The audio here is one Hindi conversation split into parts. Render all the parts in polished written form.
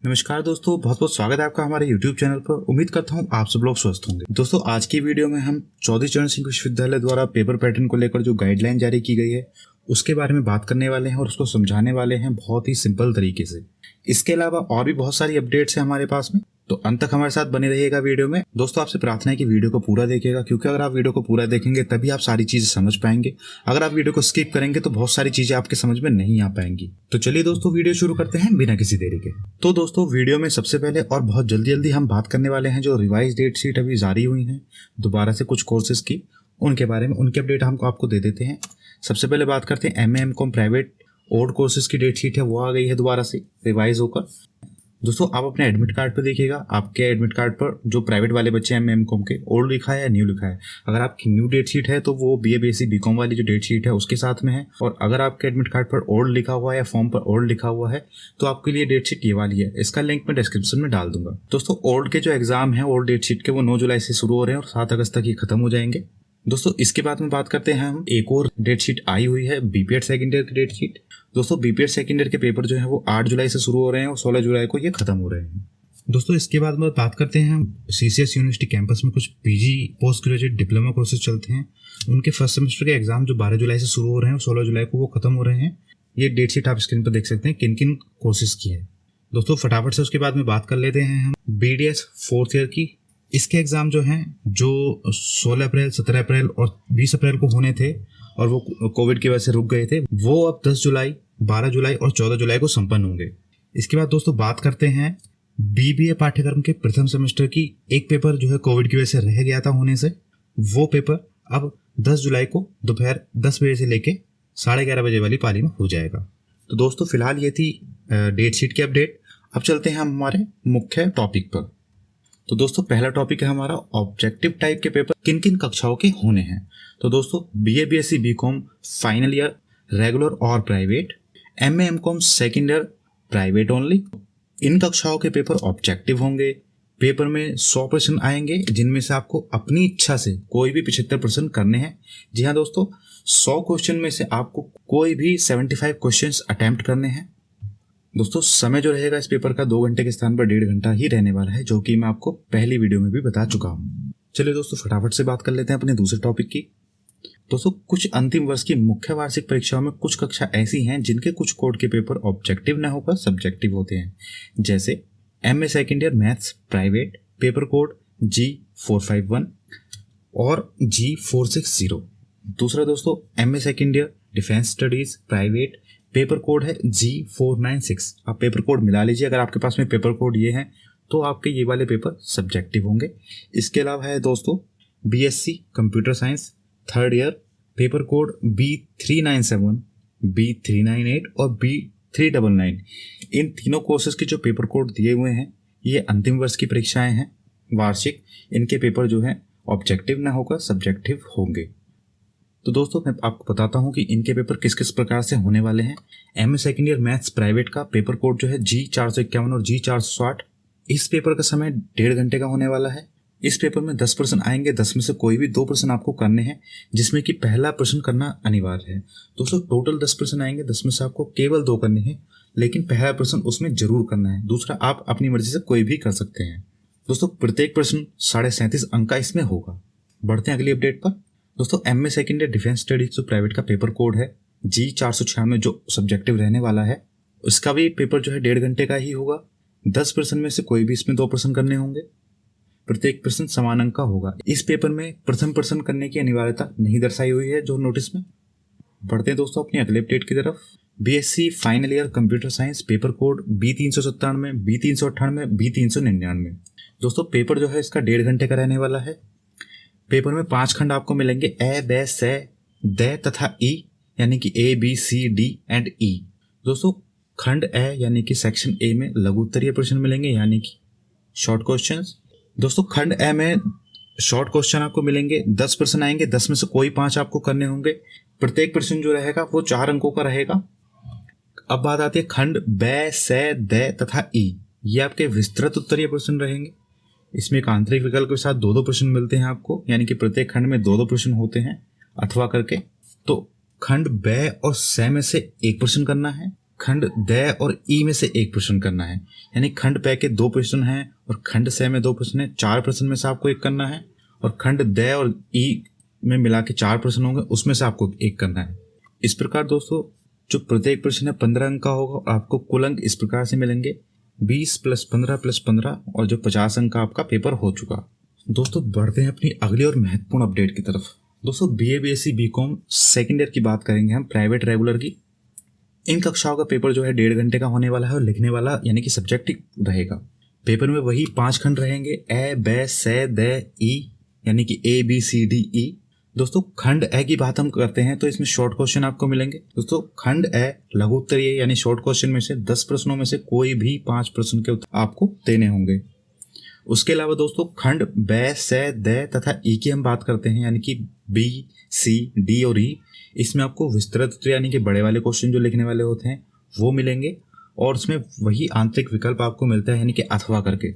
नमस्कार दोस्तों, बहुत बहुत स्वागत है आपका हमारे YouTube चैनल पर। उम्मीद करता हूँ आप सब लोग स्वस्थ होंगे। दोस्तों, आज की वीडियो में हम चौधरी चरण सिंह विश्वविद्यालय द्वारा पेपर पैटर्न को लेकर जो गाइडलाइन जारी की गई है उसके बारे में बात करने वाले हैं और उसको समझाने वाले हैं बहुत ही सिंपल तरीके से। इसके अलावा और भी बहुत सारी अपडेट्स हैं हमारे पास में, तो अंत तक हमारे साथ बने रहिएगा वीडियो में। दोस्तों, आपसे प्रार्थना है कि वीडियो को पूरा देखिएगा, क्योंकि अगर आप वीडियो को पूरा देखेंगे तभी आप सारी चीजें समझ पाएंगे। अगर आप वीडियो को स्किप करेंगे तो बहुत सारी चीजें आपके समझ में नहीं आ पाएंगी। तो चलिए दोस्तों, वीडियो शुरू करते हैं बिना किसी देरी के। तो दोस्तों, वीडियो में सबसे पहले और बहुत जल्दी जल्दी हम बात करने वाले हैं जो रिवाइज डेट शीट अभी जारी हुई है दोबारा से कुछ कोर्सेज की, उनके बारे में, उनके अपडेट हम आपको दे देते हैं। सबसे पहले बात करते हैं MA MCOM private old courses की डेट शीट है, वो आ गई है दोबारा से रिवाइज होकर। दोस्तों, आप अपने एडमिट कार्ड पर देखिएगा, आपके एडमिट कार्ड पर जो प्राइवेट वाले बच्चे हैं MA MCOM के, ओल्ड लिखा है या न्यू लिखा है। अगर आपकी न्यू डेट शीट है तो वो BA BSc BCom वाली जो डेट शीट है उसके साथ में है, और अगर आपके एडमिट कार्ड पर ओल्ड लिखा हुआ है या फॉर्म पर ओल्ड लिखा हुआ है तो आपके लिए डेट शीट ये वाली है। इसका लिंक मैं डिस्क्रिप्शन में डाल दूंगा। दोस्तों, ओल्ड के जो एग्जाम है ओल्ड डेट शीट के, वो 9 जुलाई से शुरू हो रहे हैं और 7 अगस्त तक ये खत्म हो जाएंगे। दोस्तों, इसके बाद में बात करते हैं हम, एक और डेट शीट आई हुई है BPED सेकेंड ईयर की डेट शीट। दोस्तों, BPED सेकेंड ईयर के पेपर जो है वो 8 जुलाई से शुरू हो रहे हैं और 16 जुलाई को ये खत्म हो रहे हैं। दोस्तों, इसके बाद में बात करते हैं हम, CCS यूनिवर्सिटी कैंपस में कुछ PG post graduate diploma courses चलते हैं। उनके फर्स्ट सेमेस्टर के एग्जाम जो 12 जुलाई से शुरू हो रहे हैं और 16 जुलाई को वो खत्म हो रहे हैं। ये डेट शीट आप स्क्रीन पर देख सकते हैं किन किन कोर्सेज की है। दोस्तों, फटाफट से उसके बाद में बात कर लेते हैं हम BDS फोर्थ ईयर की। इसके एग्जाम जो हैं, जो 16 अप्रैल 17 अप्रैल और 20 अप्रैल को होने थे और वो कोविड की वजह से रुक गए थे, वो अब 10 जुलाई 12 जुलाई और 14 जुलाई को संपन्न होंगे। इसके बाद दोस्तों बात करते हैं BBA पाठ्यक्रम के प्रथम सेमेस्टर की। एक पेपर जो है कोविड की वजह से रह गया था होने से, वो पेपर अब 10 जुलाई को दोपहर 10 बजे से लेके 11:30 बजे वाली पाली में हो जाएगा। तो दोस्तों, फिलहाल ये थी डेट शीट की अपडेट। अब चलते हैं हम हमारे मुख्य टॉपिक पर। तो दोस्तों, पहला टॉपिक है हमारा ऑब्जेक्टिव टाइप के पेपर किन किन कक्षाओं के होने हैं। तो दोस्तों, BA BSc BCom final year regular और private, MA MCOM second year private only, इन कक्षाओं के पेपर ऑब्जेक्टिव होंगे। पेपर में 100 प्रश्न आएंगे, जिनमें से आपको अपनी इच्छा से कोई भी 75 प्रश्न करने हैं। जी हाँ दोस्तों, 100 क्वेश्चन में से आपको कोई भी 75 क्वेश्चंस अटेम्प्ट करने हैं। दोस्तों, समय जो रहेगा इस पेपर का 2 घंटे के स्थान पर 1.5 घंटा ही रहने वाला है, जो कि मैं आपको पहली वीडियो में भी बता चुका हूँ। चलिए दोस्तों, फटाफट से बात कर लेते हैं अपने दूसरे टॉपिक की। दोस्तों, कुछ अंतिम वर्ष की मुख्य वार्षिक परीक्षाओं में कुछ कक्षा ऐसी हैं जिनके कुछ कोड के पेपर ऑब्जेक्टिव न होकर सब्जेक्टिव होते हैं, जैसे MA second year maths private paper code G451 और G460। दूसरा दोस्तों, MA second year defence studies private paper code है G496। आप पेपर कोड मिला लीजिए, अगर आपके पास में पेपर कोड ये हैं तो आपके ये वाले पेपर सब्जेक्टिव होंगे। इसके अलावा है दोस्तों BSc computer science third year paper code B397, B398 और B399। इन तीनों कोर्सेज के जो पेपर कोड दिए हुए हैं, ये अंतिम वर्ष की परीक्षाएं हैं वार्षिक। इनके पेपर जो हैं ऑब्जेक्टिव ना होकर सब्जेक्टिव होंगे। तो दोस्तों, मैं आपको बताता हूं कि इनके पेपर किस किस प्रकार से होने वाले हैं। MA second year maths private का पेपर कोड जो है G451 और G460। इस पेपर का समय 1.5 घंटे का होने वाला है। इस पेपर में 10 प्रश्न आएंगे, 10 में से कोई भी 2 प्रश्न आपको करने हैं, जिसमें कि पहला प्रश्न करना अनिवार्य है। दोस्तों, टोटल 10 प्रश्न आएंगे, 10 में से आपको केवल 2 करने हैं, लेकिन पहला प्रश्न उसमें जरूर करना है। दूसरा आप अपनी मर्जी से कोई भी कर सकते हैं। दोस्तों, प्रत्येक प्रश्न 37.5 अंक का इसमें होगा। बढ़ते हैं अगली अपडेट पर। दोस्तों, MA second year defence studies जो प्राइवेट का पेपर कोड है G496 जो सब्जेक्टिव रहने वाला है, उसका भी पेपर जो है 1.5 घंटे का ही होगा। 10 प्रश्न में से कोई भी इसमें 2 प्रश्न करने होंगे, प्रत्येक प्रश्न समान अंक का होगा। इस पेपर में प्रथम प्रश्न करने की अनिवार्यता नहीं दर्शाई हुई है जो नोटिस में। बढ़ते हैं दोस्तों अपनी अगले अपडेट की तरफ। BSc final year computer science paper code B397, B398, B399। दोस्तों, पेपर जो है इसका 1.5 घंटे का रहने वाला है। पेपर में 5 खंड आपको मिलेंगे, A, B, C, D तथा E, यानी कि A, B, C, D and E। दोस्तों, खंड A यानी कि सेक्शन A में लघु उत्तरीय प्रश्न मिलेंगे, यानी कि शॉर्ट क्वेश्चंस। दोस्तों, खंड A में शॉर्ट क्वेश्चन आपको मिलेंगे, 10 प्रश्न आएंगे, 10 में से कोई 5 आपको करने होंगे। प्रत्येक प्रश्न जो रहेगा वो 4 अंकों का रहेगा। अब बात आती है खंड B, C, D तथा E। ये आपके विस्तृत उत्तरीय प्रश्न रहेंगे। इसमें एक आंतरिक विकल्प के साथ 2-2 प्रश्न मिलते हैं आपको, यानी कि प्रत्येक खंड में 2-2 प्रश्न होते हैं अथवा करके। तो खंड B और C में से एक प्रश्न करना है, खंड द और ई में से एक प्रश्न करना है। यानी खंड प के 2 प्रश्न हैं और खंड स में 2 प्रश्न है। 4 प्रश्न में से आपको एक करना है और खंड द और ई में मिला के 4 प्रश्न होंगे, उसमें से आपको एक करना है। इस प्रकार दोस्तों जो प्रत्येक प्रश्न है 15 अंक का होगा और आपको कुल अंक इस प्रकार से मिलेंगे 20 + 15 + 15 और जो 50 अंक का आपका पेपर हो चुका। दोस्तों बढ़ते हैं अपनी अगली और महत्वपूर्ण अपडेट की तरफ। दोस्तों BA BSc BCom second year की बात करेंगे हम, प्राइवेट रेगुलर की। इन कक्षाओं का पेपर जो है 1.5 घंटे का होने वाला है और लिखने वाला यानी कि सब्जेक्टिव रहेगा। पेपर में वही 5 खंड रहेंगे, ए ब स द ई, यानी कि ABCDE। दोस्तों खंड ए की बात हम करते हैं तो इसमें शॉर्ट क्वेश्चन आपको मिलेंगे। दोस्तों खंड ए लघु उत्तरीय यानी शॉर्ट क्वेश्चन में से 10 प्रश्नों में से कोई भी 5 प्रश्न के उत्तर आपको देने होंगे। उसके अलावा दोस्तों खंड ब स द तथा ई की हम बात करते हैं, यानी कि B, C, D और E। इसमें आपको विस्तृत उत्तर यानी कि बड़े वाले क्वेश्चन जो लिखने वाले होते हैं वो मिलेंगे और उसमें वही आंतरिक विकल्प आपको मिलता है, यानी कि अथवा करके।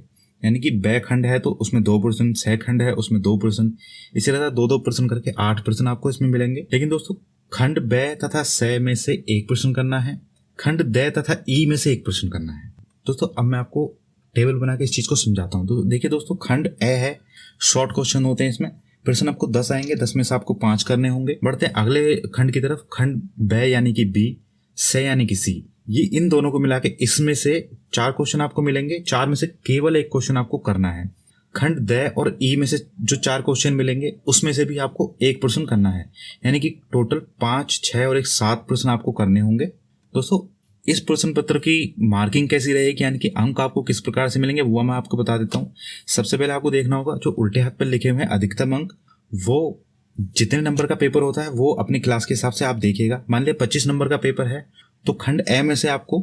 यानी कि ब खंड है तो उसमें 2 प्रश्न, स खंड है उसमें 2 प्रश्न, इसी तरह 2-2 प्रश्न करके 8 प्रश्न आपको इसमें मिलेंगे। लेकिन दोस्तों खंड ब तथा स में से एक प्रश्न करना है, खंड द तथा ई में से एक प्रश्न करना है। दोस्तों अब मैं आपको टेबल बना के इस चीज को समझाता हूँ। तो देखिए दोस्तों खंड ए है, शॉर्ट क्वेश्चन होते हैं इसमें, प्रश्न आपको 10 आएंगे, 10 में से आपको 5 करने होंगे। बढ़ते हैं अगले खंड की तरफ, खंड ब यानी कि B, स यानी कि C। ये इन दोनों को मिला के इसमें से 4 क्वेश्चन आपको मिलेंगे, 4 में से केवल एक क्वेश्चन आपको करना है। खंड द और ई में से जो 4 क्वेश्चन मिलेंगे उसमें से भी आपको एक प्रश्न करना है, यानी कि टोटल 5, 6 और 1 7 प्रश्न आपको करने होंगे। दोस्तों इस प्रश्न पत्र की मार्किंग कैसी रहेगी, यानी कि अंक आपको किस प्रकार से मिलेंगे वो मैं आपको बता देता हूँ। सबसे पहले आपको देखना होगा जो उल्टे हाथ पर लिखे हुए हैं अधिकतम अंक, वो जितने नंबर का पेपर होता है वो अपनी क्लास के हिसाब से आप देखिएगा। मान लिया 25 नंबर का पेपर है तो खंड ए में से आपको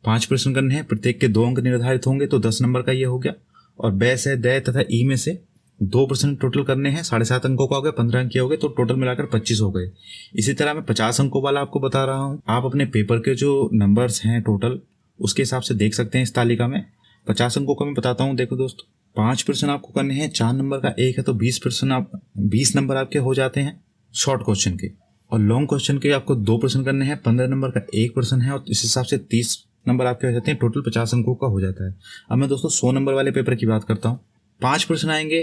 5 प्रश्न करने हैं, प्रत्येक के 2 अंक निर्धारित होंगे तो 10 नंबर का ये हो गया। और ब से द तथा ई में से 2 प्रश्न टोटल करने हैं, 7.5 अंकों का हो गया, 15 अंक के हो गए, तो टोटल मिलाकर 25 हो गए। इसी तरह मैं 50 अंकों वाला आपको बता रहा हूँ। आप अपने पेपर के जो नंबर्स हैं टोटल उसके हिसाब से देख सकते हैं इस तालिका में। 50 अंकों का मैं बताता हूँ। देखो दोस्तों 5 प्रश्न आपको करने हैं, 4 नंबर का एक है तो 20 प्रश्न, आप 20 नंबर आपके हो जाते हैं शॉर्ट क्वेश्चन के। और लॉन्ग क्वेश्चन के आपको 2 प्रश्न करने हैं, 15 नंबर का एक प्रश्न है और इस हिसाब से 30 नंबर आपके हो जाते हैं, टोटल 50 अंकों का हो जाता है। अब मैं दोस्तों 100 नंबर वाले पेपर की बात करता हूँ। 5 प्रश्न आएंगे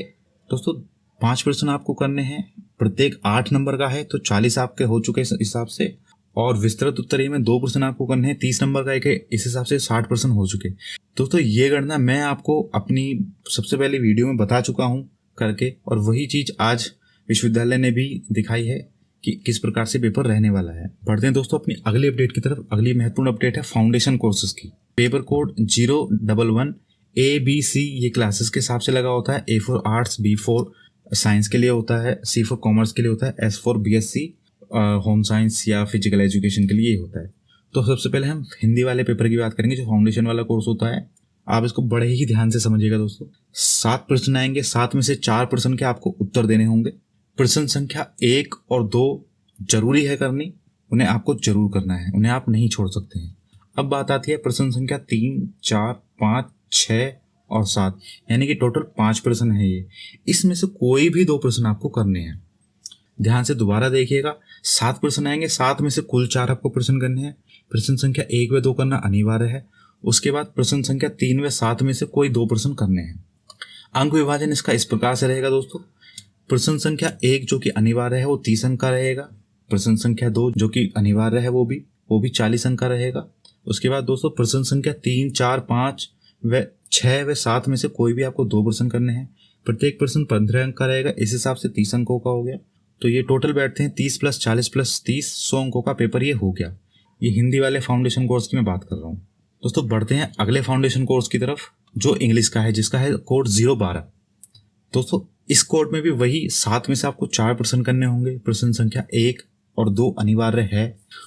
दोस्तों, 5 प्रश्न आपको करने हैं, प्रत्येक 8 नंबर का है तो 40 आपके हो चुके इस हिसाब से। और विस्तृत उत्तरीय में 2 प्रश्न आपको करने हैं, 30 नंबर का एक है, इस हिसाब से 60 प्रश्न हो चुके। दोस्तों ये गणना मैं आपको अपनी सबसे पहले वीडियो में बता चुका हूँ करके, और वही चीज आज विश्वविद्यालय ने भी दिखाई है कि किस प्रकार से पेपर रहने वाला है। बढ़ते हैं दोस्तों अपनी अगली अपडेट की तरफ। अगली महत्वपूर्ण अपडेट है फाउंडेशन कोर्सेज की। पेपर कोड 011 ABC ये क्लासेस के हिसाब से लगा होता है। A for arts, B for science के लिए होता है, C फॉर कॉमर्स के लिए होता है, S for BSc home science या फिजिकल एजुकेशन के लिए होता है। तो सबसे पहले हम हिंदी वाले पेपर की बात करेंगे जो फाउंडेशन वाला कोर्स होता है। आप इसको बड़े ही ध्यान से समझिएगा दोस्तों। 7 प्रश्न आएंगे, 7 में से 4 प्रश्न के आपको उत्तर देने होंगे। प्रश्न संख्या 1 और 2 जरूरी है करनी, उन्हें आपको जरूर करना है, उन्हें आप नहीं छोड़ सकते हैं। अब बात आती है प्रश्न संख्या 3, 4, 5, 6 और 7, यानी कि टोटल 5 प्रश्न है ये। इसमें से कोई भी 2 प्रश्न आपको करने हैं। ध्यान से दोबारा देखिएगा, 7 प्रश्न आएंगे, 7 में से कुल 4 आपको प्रश्न करने हैं। प्रश्न संख्या 1 व 2 करना अनिवार्य है। उसके बाद प्रश्न संख्या 3 व 7 में से कोई 2 प्रश्न करने हैं। अंक विभाजन इसका इस प्रकार से रहेगा दोस्तों। प्रश्न संख्या 1 जो कि अनिवार्य है वो 30 अंक का रहेगा। प्रश्न संख्या 2 जो कि अनिवार्य है वो भी 40 अंक का रहेगा। उसके बाद दोस्तों प्रश्न संख्या 3, 4, 5 व 6 व 7 में से कोई भी आपको 2 प्रश्न करने हैं। प्रत्येक प्रश्न 15 अंक का रहेगा, इस हिसाब से 30 अंकों का हो गया। तो ये टोटल बैठते हैं 30 + 40 + 30, 100 अंकों का पेपर ये हो गया। ये हिंदी वाले फाउंडेशन कोर्स की मैं बात कर रहा हूँ। दोस्तों बढ़ते हैं अगले फाउंडेशन कोर्स की तरफ जो इंग्लिश का है, जिसका है कोड 012। दोस्तों इस कोड में भी वही 7 में से आपको 4 प्रश्न करने होंगे। प्रश्न संख्या 1 और 2 अनिवार्य है।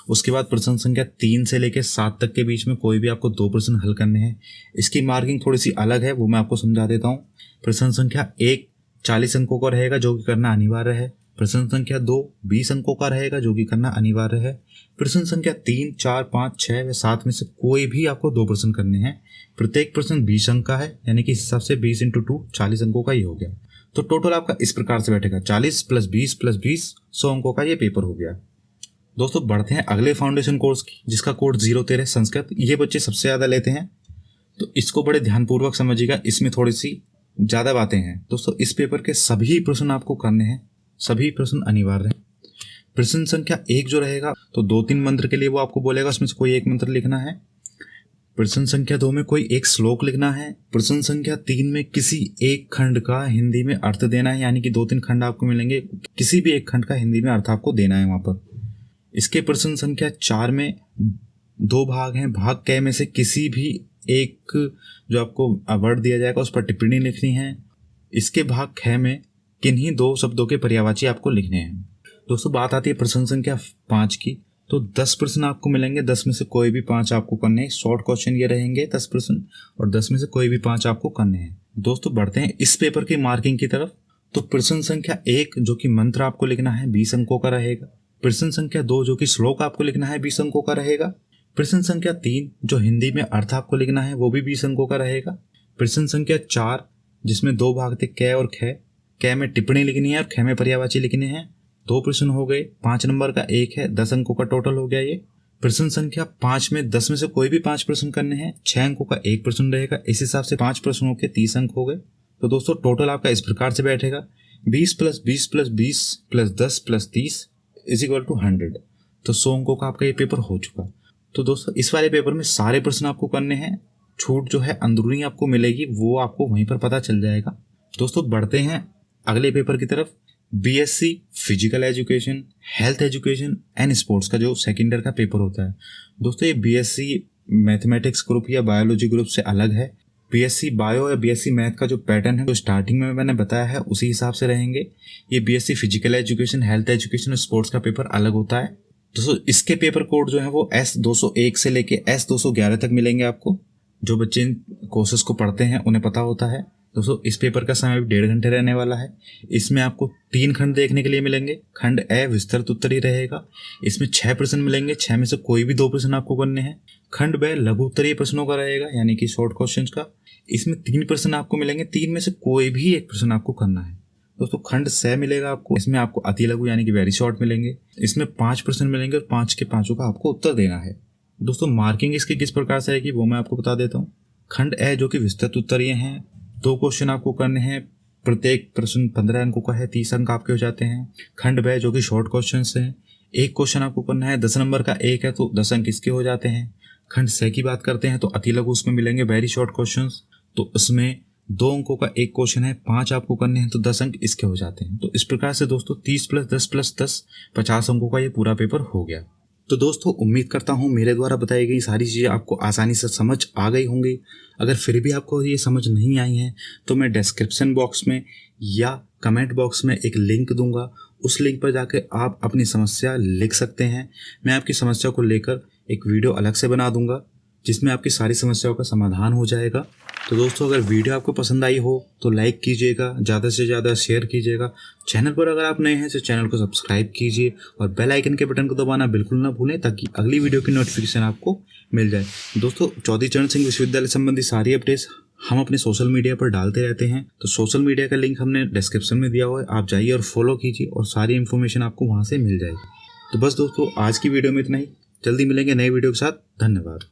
उसके बाद प्रश्न संख्या 3 से लेकर 7 तक के बीच में कोई भी आपको 2 प्रश्न हल करने हैं। इसकी मार्किंग थोड़ी सी अलग है, वो मैं आपको समझा देता हूँ। प्रश्न संख्या 1 40 अंकों का रहेगा जो कि करना अनिवार्य है। प्रश्न संख्या 2 20 अंकों का रहेगा जो कि करना अनिवार्य है। प्रश्न संख्या 3, 4, 5, 6 व 7 में से कोई भी आपको 2 प्रश्न करने हैं। प्रत्येक प्रश्न 20 अंक का है, यानी कि इस हिसाब से 20 × 2 40 अंकों का ही हो गया। तो टोटल आपका इस प्रकार से बैठेगा 40 + 20 + 20 100 अंकों का ये पेपर हो गया। दोस्तों बढ़ते हैं अगले फाउंडेशन कोर्स की, जिसका कोड 013 संस्कृत। ये बच्चे सबसे ज़्यादा लेते हैं, तो इसको बड़े ध्यानपूर्वक समझिएगा, इसमें थोड़ी सी ज़्यादा बातें हैं। दोस्तों इस पेपर के सभी प्रश्न आपको करने हैं, सभी प्रश्न अनिवार्य हैं। प्रश्न संख्या 1 जो रहेगा तो 2-3 मंत्र के लिए वो आपको बोलेगा, उसमें से कोई एक मंत्र लिखना है। प्रश्न संख्या 2 में कोई एक श्लोक लिखना है। प्रश्न संख्या 3 में किसी एक खंड का हिंदी में अर्थ देना है, यानी कि 2-3 खंड आपको मिलेंगे, किसी भी एक खंड का हिंदी में अर्थ आपको देना है वहाँ पर। इसके प्रश्न संख्या 4 में 2 भाग हैं। भाग क में से किसी भी एक जो आपको वर्ड दिया जाएगा उस पर टिप्पणी लिखनी है। इसके भाग ख में किन्हीं 2 शब्दों के पर्यायवाची आपको लिखने हैं। दोस्तों बात आती है प्रश्न संख्या 5 की, तो 10 प्रश्न आपको मिलेंगे, 10 में से कोई भी 5 आपको करने हैं। शॉर्ट क्वेश्चन ये रहेंगे 10 प्रश्न, और 10 में से कोई भी 5 आपको करने हैं। दोस्तों बढ़ते हैं इस पेपर की मार्किंग की तरफ। तो प्रश्न संख्या 1 जो कि मंत्र आपको लिखना है 20 अंकों का रहेगा। प्रश्न संख्या 2 जो कि श्लोक आपको लिखना है 20 अंकों का रहेगा। प्रश्न संख्या 3 जो हिंदी में अर्थ आपको लिखना है वो भी 20 अंकों का रहेगा। प्रश्न संख्या 4 जिसमें 2 भाग थे, क और ख, क में टिप्पणी लिखनी है और ख में पर्यायवाची लिखने हैं। 2 प्रश्न हो गए, 5 नंबर का 1 है, 10 अंकों का टोटल हो गया ये। प्रश्न संख्या 5 में 10 में से कोई भी 5 प्रश्न करने हैं, 6 अंकों का 1 प्रश्न रहेगा। इस हिसाब से 5 प्रश्नों के 30 अंक हो गए। तो दोस्तों टोटल आपका इस प्रकार से बैठेगा 20 + 20 + 20 + 10 + 30 = 100। तो 100 अंकों का आपका ये पेपर हो चुका। तो दोस्तों इस वाले पेपर में सारे प्रश्न आपको करने हैं। छूट जो है अंदरूनी आपको मिलेगी, वो आपको वहीं पर पता चल जाएगा। दोस्तों बढ़ते हैं अगले पेपर की तरफ। BSc physical education, health education and sports का जो सेकेंड ईयर का पेपर होता है। दोस्तों ये BSc मैथमेटिक्स ग्रुप या बायोलॉजी ग्रुप से अलग है। BSc बायो या BSc मैथ का जो पैटर्न है, जो स्टार्टिंग में मैंने बताया है उसी हिसाब से रहेंगे। ये BSc physical education, health education और स्पोर्ट्स का पेपर अलग होता है। दोस्तों इसके पेपर कोड जो है वो S201 से लेके S211 तक मिलेंगे आपको। जो बच्चे इन कोर्सेज को पढ़ते हैं उन्हें पता होता है। दोस्तों इस पेपर का समय भी 1.5 घंटे रहने वाला है। इसमें आपको 3 खंड देखने के लिए मिलेंगे। खंड ए विस्तृत उत्तरीय रहेगा, इसमें 6 प्रश्न मिलेंगे, 6 में से कोई भी 2 प्रश्न आपको करने हैं। खंड बे लघु उत्तरीय प्रश्नों का रहेगा, यानी कि शॉर्ट क्वेश्चंस का। इसमें 3 प्रश्न आपको मिलेंगे, 3 में से कोई भी एक प्रश्न आपको करना है। दोस्तों खंड से मिलेगा आपको, इसमें आपको अति लघु यानी कि वेरी शॉर्ट मिलेंगे। इसमें 5 प्रश्न मिलेंगे और 5 के 5 का आपको उत्तर देना है। दोस्तों मार्किंग इसकी किस प्रकार से रहेगी वो मैं आपको बता देता हूँ। खंड ए जो कि विस्तृत उत्तरीय हैं, 2 क्वेश्चन आपको करने हैं, प्रत्येक प्रश्न 15 अंकों का है, 30 अंक आपके हो जाते हैं। खंड बे जो कि शॉर्ट क्वेश्चन हैं, 1 क्वेश्चन आपको करना है, 10 नंबर का 1 है तो 10 अंक इसके हो जाते हैं। खंड से की बात करते हैं तो अति लघु उसमें मिलेंगे वेरी शॉर्ट क्वेश्चन, तो उसमें 2 अंकों का 1 क्वेश्चन है, 5 आपको करने हैं तो 10 अंक इसके हो जाते हैं। तो इस प्रकार से दोस्तों 30 + 10 + 10 50 अंकों का ये पूरा पेपर हो गया। तो दोस्तों उम्मीद करता हूँ मेरे द्वारा बताई गई सारी चीज़ें आपको आसानी से समझ आ गई होंगी। अगर फिर भी आपको ये समझ नहीं आई है तो मैं डिस्क्रिप्शन बॉक्स में या कमेंट बॉक्स में एक लिंक दूंगा, उस लिंक पर जाकर आप अपनी समस्या लिख सकते हैं। मैं आपकी समस्या को लेकर एक वीडियो अलग से बना दूंगा जिसमें आपकी सारी समस्याओं का समाधान हो जाएगा। तो दोस्तों अगर वीडियो आपको पसंद आई हो तो लाइक कीजिएगा, ज़्यादा से ज़्यादा शेयर कीजिएगा। चैनल पर अगर आप नए हैं तो चैनल को सब्सक्राइब कीजिए और बेल आइकन के बटन को दबाना बिल्कुल ना भूलें ताकि अगली वीडियो की नोटिफिकेशन आपको मिल जाए। दोस्तों चौधरी चरण सिंह विश्वविद्यालय संबंधी सारी अपडेट्स हम अपने सोशल मीडिया पर डालते रहते हैं, तो सोशल मीडिया का लिंक हमने डिस्क्रिप्शन में दिया हुआ है, आप जाइए और फॉलो कीजिए और सारी इन्फॉर्मेशन आपको वहाँ से मिल जाएगी। तो बस दोस्तों आज की वीडियो में इतना ही, जल्दी मिलेंगे नए वीडियो के साथ। धन्यवाद।